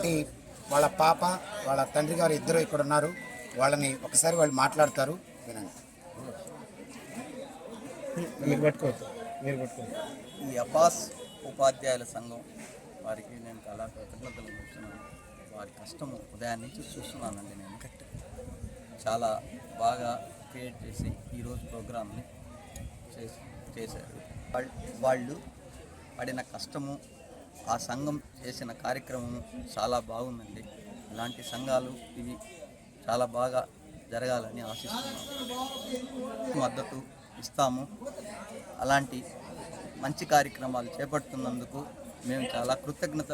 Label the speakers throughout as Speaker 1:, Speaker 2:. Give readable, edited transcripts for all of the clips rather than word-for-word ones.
Speaker 1: కాబట్టి వాళ్ళ పాప వాళ్ళ తండ్రి గారు ఇద్దరు ఇక్కడ ఉన్నారు. వాళ్ళని ఒకసారి వాళ్ళు మాట్లాడతారు, వినండి.
Speaker 2: ఈ అపాస్ ఉపాధ్యాయుల సంఘం వారికి నేను చాలా కృతజ్ఞతలు చెప్తున్నాను. వారి కష్టము ఉదయం నుంచి చూస్తున్నానండి. నేను చాలా బాగా క్రియేట్ చేసి ఈరోజు ప్రోగ్రామ్ని చేశారు. వాళ్ళు పడిన కష్టము, ఆ సంఘం చేసిన కార్యక్రమము చాలా బాగుందండి. ఇలాంటి సంఘాలు ఇవి చాలా బాగా జరగాలని ఆశిస్తున్నాము. మద్దతు ఇస్తాము. అలాంటి మంచి కార్యక్రమాలు చేపడుతున్నందుకు మేము చాలా కృతజ్ఞత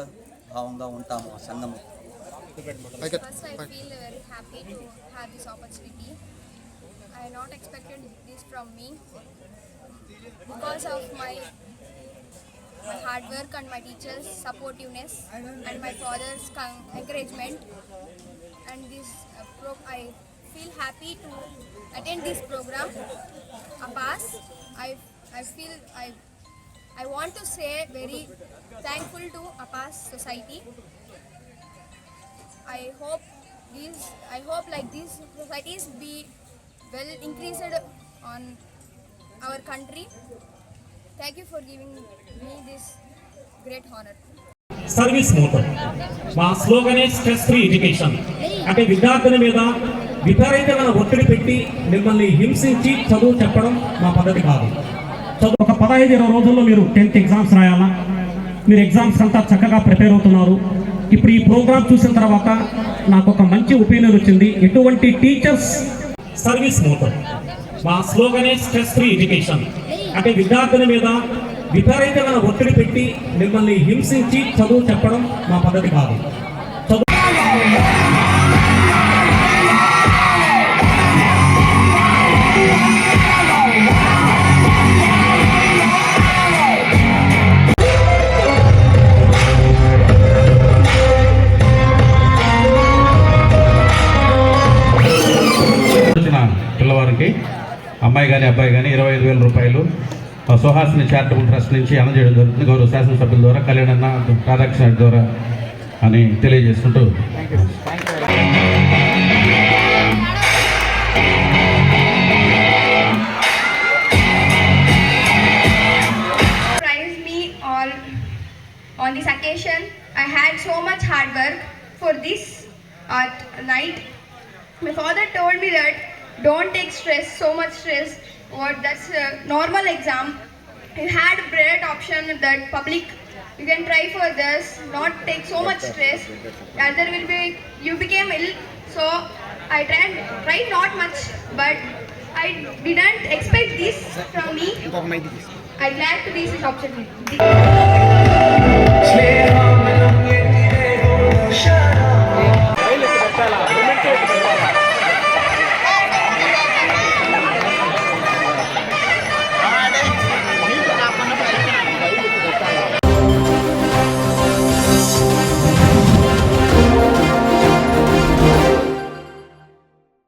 Speaker 2: భావంగా ఉంటాము ఆ సంఘము.
Speaker 3: First, I feel very happy to have this opportunity. I not expected this from me because of my hard work and my teachers' supportiveness and my father's encouragement. And this I feel happy to attend this program. APAS, I want to say very thankful to APAS society. I hope like these societies be well increased on our country. Thank you for giving me this great honor.
Speaker 4: Service motto మా స్లోగనే stress free education. అంటే విద్యార్థుల మీద విపరీతమైన ఒత్తిడి పెట్టి మిమ్మల్ని హింసించి చదువు చెప్పడం మా పద్ధతి కాదు. చదువు ఒక 15-20 రోజుల్లో మీరు 10th ఎగ్జామ్స్ రాయాలా. మీరు ఎగ్జామ్స్ అంతా చక్కగా ప్రిపేర్ అవుతున్నారు. ఇప్పుడు ఈ ప్రోగ్రామ్ చూసిన తర్వాత నాకు ఒక మంచి ఒపీనియన్ వచ్చింది. ఎటువంటి టీచర్స్ సర్వీస్ మోటో మా స్లోగనే స్ట్రెస్ ఫ్రీ ఎడ్యుకేషన్. అంటే విద్యార్థుల మీద విపరీతమైన ఒత్తిడి పెట్టి మిమ్మల్ని హింసించి చదువు చెప్పడం మా పద్ధతి కాదు.
Speaker 5: పిల్లవారికి అమ్మాయి కానీ అబ్బాయి కానీ 25,000 రూపాయలు సుహాసిని చారిటబుల్ ట్రస్ట్ నుంచి అందజేయడం జరుగుతుంది. గౌరవ శాసనసభ్యుల ద్వారా, కళ్యాణన్న రాధాకృష్ణ ద్వారా అని తెలియజేసుకుంటూ
Speaker 3: On this occasion, I had so much hard work for this night. My father told me that don't take stress, so much stress. That's a normal exam. You had a great option that public. You can try for this, not take so much stress. Other will be you became ill. So I tried not much, but I didn't expect this from me. I glad to this opportunity.